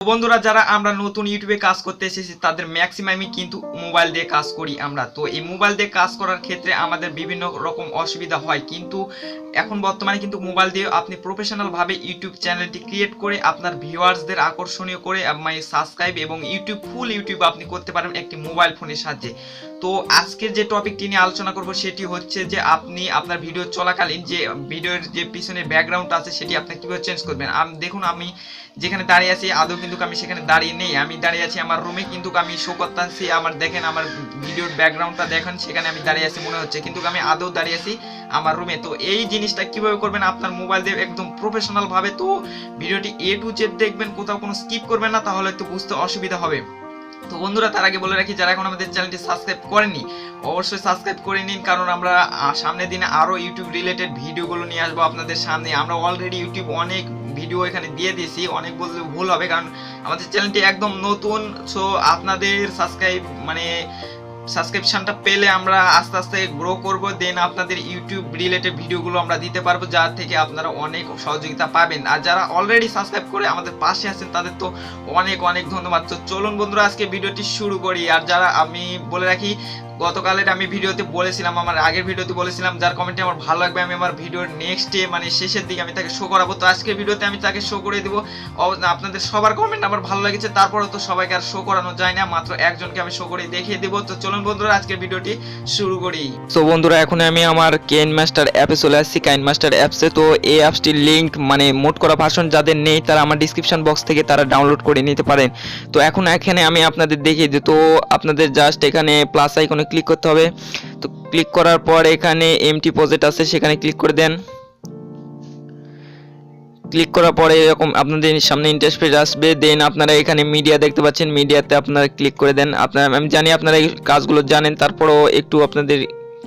বন্ধুরা যারা আমরা নতুন ইউটিউবে কাজ করতে এসেছি তাদের ম্যাক্সিমামই কিন্তু মোবাইল দিয়ে কাজ করি আমরা। তো এই মোবাইল দিয়ে কাজ করার ক্ষেত্রে আমাদের বিভিন্ন রকম অসুবিধা হয়, কিন্তু এখন বর্তমানে কিন্তু মোবাইল দিয়ে আপনি প্রফেশনাল ভাবে ইউটিউব চ্যানেলটি ক্রিয়েট করে আপনার ভিউয়ার্সদের আকর্ষণীয় করে সাবস্ক্রাইব এবং ফুল ইউটিউব আপনি করতে পারেন একটি মোবাইল ফোনের সাহায্যে। তো আজকের যে টপিকটি নিয়ে আলোচনা করব সেটি হচ্ছে যে আপনি আপনার ভিডিও চলাকালীন যে ভিডিওর যে পিছনের ব্যাকগ্রাউন্ড আছে সেটি আপনি কিভাবে চেঞ্জ করবেন। দেখুন আমি যেখানে দাঁড়িয়ে আছি আদৌ কিন্তু আমি সেখানে দাঁড়িয়ে নেই, আমি দাঁড়িয়ে আছি আমার রুমে, কিন্তু আমি শো করতেছি আমার দেখেন আমার ভিডিওর ব্যাকগ্রাউন্ডটা দেখেন সেখানে আমি দাঁড়িয়ে আছি মনে হচ্ছে, কিন্তু আমি আদৌ দাঁড়িয়ে আছি আমার রুমে। তো এই জিনিসটা কিভাবে করবেন আপনার মোবাইল দিয়ে একদম প্রফেশনাল ভাবে। তো ভিডিওটি A to Z দেখবেন, কোথাও কোনো স্কিপ করবেন না, তাহলে একটু বুঝতে অসুবিধা হবে। তো বন্ধুরা তার আগে বলে রাখি যারা এখন আমাদের চ্যানেলটি সাবস্ক্রাইব করেনি অবশ্যই সাবস্ক্রাইব করে নিন, কারণ আমরা সামনের দিনে আরো ইউটিউব রিলেটেড ভিডিওগুলো নিয়ে আসবো আপনাদের সামনে। আমরা অলরেডি ইউটিউব অনেক ভিডিও এখানে দিয়ে দিয়েছি, অনেক বলতে ভুল হবে কারণ আমাদের চ্যানেলটি একদম নতুন। সো আপনাদের সাবস্ক্রিপশনটা পেলে আমরা আস্তে আস্তে গ্রো করব, দেন আপনাদের ইউটিউব রিলেটেড ভিডিওগুলো আমরা দিতে পারবো, যার থেকে আপনারা অনেক সহযোগিতা পাবেন। আর যারা অলরেডি সাবস্ক্রাইব করে আমাদের পাশে আছেন তাদের তো অনেক অনেক ধন্যবাদ। তো চলুন বন্ধুরা আজকে ভিডিওটি শুরু করি। আর যারা আমি বলে রাখি গতকালের আমি ভিডিওতে বলেছিলাম, আমার আগের ভিডিওতে বলেছিলাম যার কমেন্টে আমার ভালো লাগবে আমি আমার ভিডিওর নেক্সটে শেষের দিকে আমি তাকে শো করাবো। তো আজকের ভিডিওতে আমি তাকে শো করে দেবো। আপনাদের সবার কমেন্ট আমার ভালো লেগেছে, তারপরে তো সবাইকে আর শো করানো যায় না, মাত্র একজনকে আমি শো করে দেখিয়ে দেবো। তো চলুন বন্ধুরা আজকের ভিডিওটি শুরু করি। তো বন্ধুরা এখন আমি আমার কিনেমাস্টার অ্যাপে চলে আসছি, কিনেমাস্টার অ্যাপসে। তো এই অ্যাপসটির লিঙ্ক মোড করা ভার্সন যাদের নেই তারা আমার ডিসক্রিপশন বক্স থেকে তারা ডাউনলোড করে নিতে পারেন। তো এখন এখানে আমি আপনাদের দেখিয়ে দিই। তো আপনাদের জাস্ট এখানে প্লাস আইকনে ক্লিক করতে হবে। তো ক্লিক করার পর এখানে এমটি প্রজেক্ট আছে সেখানে ক্লিক করে দেন। ক্লিক করার পরে এরকম আপনাদের সামনে ইন্টারফেস আসবে, দেন আপনারা এখানে মিডিয়া দেখতে পাচ্ছেন, মিডিয়াতে আপনারা ক্লিক করে দেন। আমি জানি আপনারা এই কাজগুলো জানেন, তারপরও একটু আপনাদের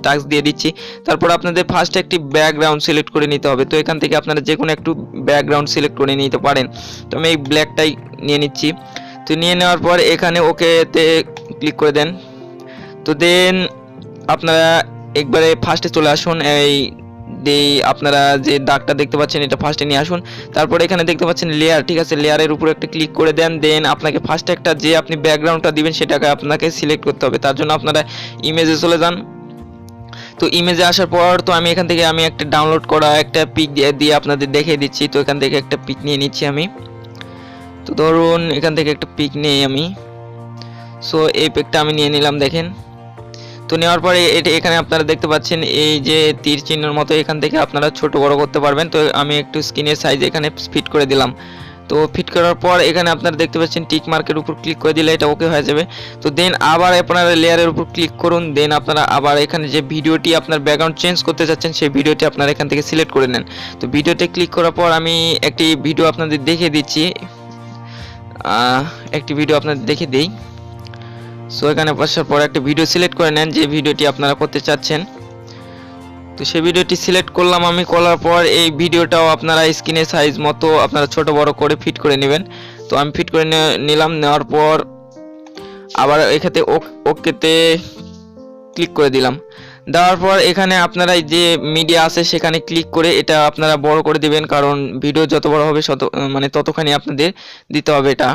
টাস্ক দিয়ে দিচ্ছি। তারপর আপনাদের ফার্স্ট একটি ব্যাকগ্রাউন্ড সিলেক্ট করে নিতে হবে। তো এখান থেকে আপনারা যে কোনো একটু ব্যাকগ্রাউন্ড সিলেক্ট করে নিতে পারেন। তো আমি এই ব্ল্যাকটাই নিয়ে নিচ্ছি। তো নিয়ে নেওয়ার পর এখানে ওকেতে ক্লিক করে দেন। তো দেন আপনারা একবারে ফার্স্টে চলে আসুন, আপনারা যে দাগটা দেখতে পাচ্ছেন এটা ফার্স্টে নিয়ে আসুন। তারপর এখানে দেখতে পাচ্ছেন লেয়ার, ঠিক আছে, লেয়ারের উপর একটা ক্লিক করে দেন। দেন আপনাকে ফার্স্টে একটা যে আপনি ব্যাকগ্রাউন্ডটা দিবেন সেটাকে আপনাকে সিলেক্ট করতে হবে। তার জন্য আপনারা ইমেজে চলে যান। তো ইমেজে আসার পর তো আমি এখান থেকে একটা ডাউনলোড করা একটা পিক দিয়ে আপনাদের দেখিয়ে দিচ্ছি। তো এখান থেকে একটা পিক নিয়ে নিচ্ছি আমি। তো ধরুন এখান থেকে একটা পিক নিই আমি। সো এই পিকটা আমি নিয়ে নিলাম, দেখেন। তো নেওয়ার পরে এখানে আপনারা দেখতে পাচ্ছেন এই যে তীর চিহ্নের মতো, এখান থেকে আপনারা ছোট বড় করতে পারবেন। তো আমি একটু স্ক্রিনের সাইজ এখানে ফিট করে দিলাম। তো ফিট করার পর এখানে আপনারা দেখতে পাচ্ছেন টিক মার্কের উপর ক্লিক করে দিলে এটা ওকে হয়ে যাবে। তো দেন আবার আপনারা লেয়ারের উপর ক্লিক করুন। দেন আপনারা আবার এখানে যে ভিডিওটি আপনার ব্যাকগ্রাউন্ড চেঞ্জ করতে চাচ্ছেন সেই ভিডিওটি আপনারা এখান থেকে সিলেক্ট করে নেন। তো ভিডিওতে ক্লিক করার পর আমি একটি ভিডিও আপনাদের দেখিয়ে দিচ্ছি, একটি ভিডিও আপনাদের দেখিয়ে দিই। সো এখানে আসার পর একটা ভিডিও সিলেক্ট করে নেন যে ভিডিওটি আপনারা করতে চাচ্ছেন। তো সেই ভিডিওটি সিলেক্ট করলাম আমি। করার পর এই ভিডিওটাও আপনারা স্ক্রিনের সাইজ মতো আপনারা ছোট বড় করে ফিট করে নেবেন। তো আমি ফিট করে নিলাম। নেওয়ার পর আবার এখানে ওকেতে ক্লিক করে দিলাম। দেওয়ার পর এখানে আপনারা যে মিডিয়া আছে সেখানে ক্লিক করে এটা আপনারা বড় করে দিবেন, কারণ ভিডিও যত বড় হবে ততখানি আপনাদের দিতে হবে এটা।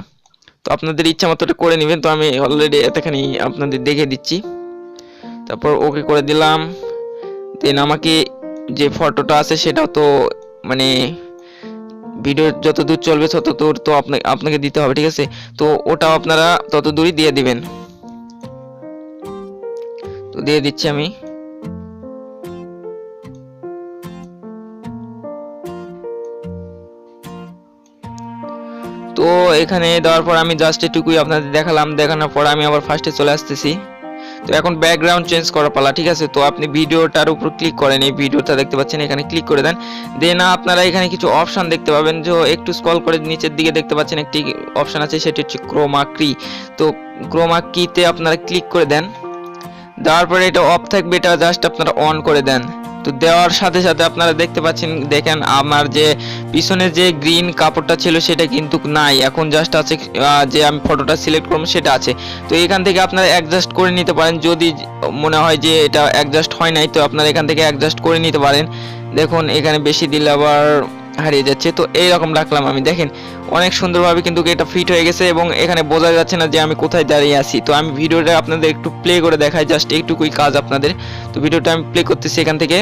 তো আপনাদের ইচ্ছা মতো এটা করে নেবেন। তো আমি অলরেডি এতখানি আপনাদের দেখে দিচ্ছি। তারপর ওকে করে দিলাম। দেন আমাকে যে ফটোটা আছে সেটাও তো ভিডিও যত দূর চলবে তত দূর তো আপনাকে দিতে হবে, ঠিক আছে। তো ওটাও আপনারা তত দূরই দিয়ে দিবেন। তো দিয়ে দিচ্ছি আমি। তো এখানে দেওয়ার পর আমি জাস্ট এটুকুই আপনাদের দেখালাম। দেখানোর পর আমি আবার ফার্স্টে চলে আসতেছি। তো এখন ব্যাকগ্রাউন্ড চেঞ্জ করার পালা, ঠিক আছে। তো আপনি ভিডিওটার উপর ক্লিক করেন, এই ভিডিওটা দেখতে পাচ্ছেন এখানে ক্লিক করে দেন। দেন আপনারা এখানে কিছু অপশন দেখতে পাবেন, যে একটু স্ক্রল করে নিচের দিকে দেখতে পাচ্ছেন একটি অপশন আছে, সেটি হচ্ছে ক্রোমা কি। তো ক্রোমা কিতে আপনারা ক্লিক করে দেন। দেওয়ার পরে এটা অফ থাকবে, এটা জাস্ট আপনারা অন করে দেন। তো দেওয়ার সাথে সাথে আপনারা দেখতে পাচ্ছেন, দেখেন আমার যে পিছনে যে গ্রিন কাপড়টা ছিল সেটা কিন্তু নাই, এখন জাস্ট আছে যে আমি ফটোটা সিলেক্ট করব সেটা আছে। তো এখান থেকে আপনারা অ্যাডজাস্ট করে নিতে পারেন, যদি মনে হয় যে এটা অ্যাডজাস্ট হয় নাই তো আপনারা এখান থেকে অ্যাডজাস্ট করে নিতে পারেন। দেখুন এখানে বেশি দিলে আবার হারিয়ে যাচ্ছে। তো এইরকম রাখলাম আমি, দেখেন অনেক সুন্দরভাবে কিন্তু এটা ফিট হয়ে গেছে এবং এখানে বোঝা যাচ্ছে না যে আমি কোথায় দাঁড়িয়ে আছি। তো আমি ভিডিওটা আপনাদের একটু প্লে করে দেখাই, জাস্ট এইটুকুই কাজ আপনাদের। তো ভিডিওটা আমি প্লে করতেছি এখান থেকে।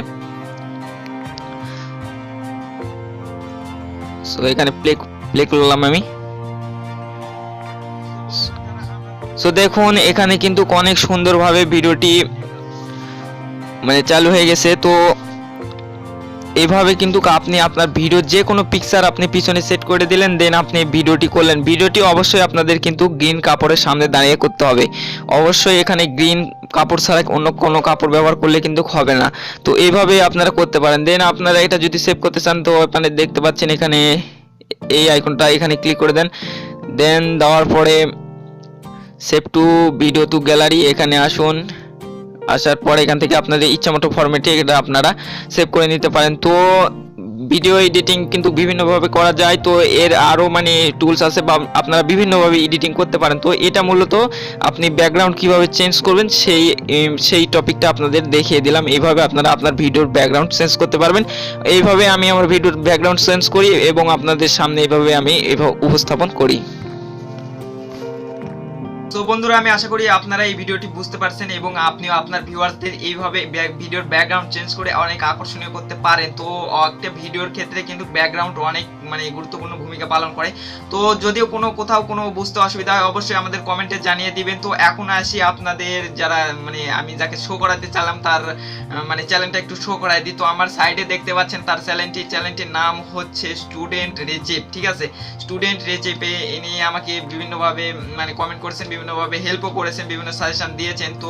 সো এখানে প্লে করলাম আমি। সো দেখুন এখানে কিন্তু অনেক সুন্দরভাবে ভিডিওটি মানে চালু হয়ে গেছে। তো এইভাবে কিন্তু আপনি আপনার ভিডিওর যে কোনো পিকচার আপনি পিছনে সেট করে দিলেন, দেন আপনি ভিডিওটি করলেন। ভিডিওটি অবশ্যই আপনাদের কিন্তু গ্রিন কাপড়ের সামনে দাঁড়িয়ে করতে হবে। অবশ্যই এখানে গ্রিন কাপড় ছাড়া অন্য কোনো কাপড় ব্যবহার করলে কিন্তু হবে না। তো এইভাবে আপনারা করতে পারেন। দেন আপনারা এটা যদি সেভ করতে চান, তো এখানে দেখতে পাচ্ছেন এখানে এই আইকনটা, এখানে ক্লিক করে দেন। দেন দেওয়ার পরে save two video two gallery, এখানে আসুন। আসার পরে এখান থেকে আপনাদের ইচ্ছামতো ফরম্যাটে এটা আপনারা সেভ করে নিতে পারেন। তো ভিডিও এডিটিং কিন্তু বিভিন্নভাবে করা যায়। তো এর আরও মানে টুলস আছে বা আপনারা বিভিন্নভাবে এডিটিং করতে পারেন। তো এটা মূলত আপনি ব্যাকগ্রাউন্ড কিভাবে চেঞ্জ করবেন সেই টপিকটা আপনাদের দেখিয়ে দিলাম। এইভাবে আপনারা আপনার ভিডিওর ব্যাকগ্রাউন্ড চেঞ্জ করতে পারবেন। এইভাবে আমি আমার ভিডিওর ব্যাকগ্রাউন্ড চেঞ্জ করি এবং আপনাদের সামনে এইভাবে আমি উপস্থাপন করি। তো বন্ধুরা, আমি আশা করি আপনারা এই ভিডিওটি বুঝতে পারছেন এবং আপনিও আপনার ভিউয়ারদের এইভাবে ভিডিওর ব্যাকগ্রাউন্ড চেঞ্জ করে অনেক আকর্ষণীয় করতে পারেন। তো একটা ভিডিওর ক্ষেত্রে কিন্তু ব্যাকগ্রাউন্ড অনেক মানে গুরুত্বপূর্ণ ভূমিকা পালন করে। তো যদিও কোথাও কোনো বুঝতে অসুবিধা হয় অবশ্যই আমাদের কমেন্টে জানিয়ে দিবেন। তো এখন আসি আপনাদের যারা মানে আমি যাকে শো করাতে চাইলাম তার মানে চ্যানেলটা একটু শো করাই দিই। তো আমার সাইডে দেখতে পাচ্ছেন তার চ্যানেলটির নাম হচ্ছে স্টুডেন্ট রেজেপ। ঠিক আছে, স্টুডেন্ট রেজেপে ইনি আমাকে বিভিন্নভাবে মানে কমেন্ট করেছেন, বিভিন্নভাবে হেল্পও করেছেন, বিভিন্ন সাজেশন দিয়েছেন। তো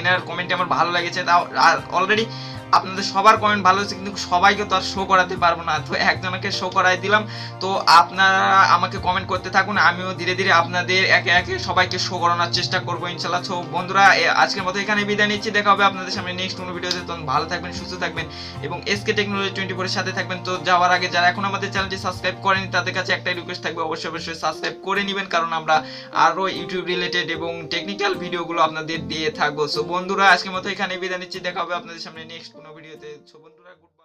এনার কমেন্টে আমার ভালো লেগেছে। তাও অলরেডি আপনাদের সবার কমেন্ট ভালো হচ্ছে, কিন্তু সবাইকে তো আর শো করাতে পারবো না। তো একজনকে শো করাই দিলাম। তো আপনারা আমাকে কমেন্ট করতে থাকুন, আমিও ধীরে ধীরে আপনাদের একে একে সবাইকে শো করানোর চেষ্টা করবো ইনশাল্লাহ। তো বন্ধুরা, আজকের মতো এখানে বিদায় নিচ্ছি। দেখা হবে আপনাদের সামনে নেক্সট কোনো ভিডিওতে। তখন ভালো থাকবেন, সুস্থ থাকবেন এবং এসকে টেকনোলজি 24 এর সাথে থাকবেন। তো যাওয়ার আগে যারা এখন আমাদের চ্যানেলটি সাবস্ক্রাইব করেনি তাদের কাছে একটাই রিকোয়েস্ট থাকবে, অবশ্যই সাবস্ক্রাইব করে নেবেন, কারণ আমরা আরো ইউটিউব রিলেটেড এবং টেকনিক্যাল ভিডিওগুলো আপনাদের দিয়ে থাকবো। সো বন্ধুরা, আজকের মতো এখানে বিদায় নিচ্ছি। দেখা হবে আপনাদের সামনে নেক্সট কোনো ভিডিওতে। সো বন্ধুরা, গুড বাই।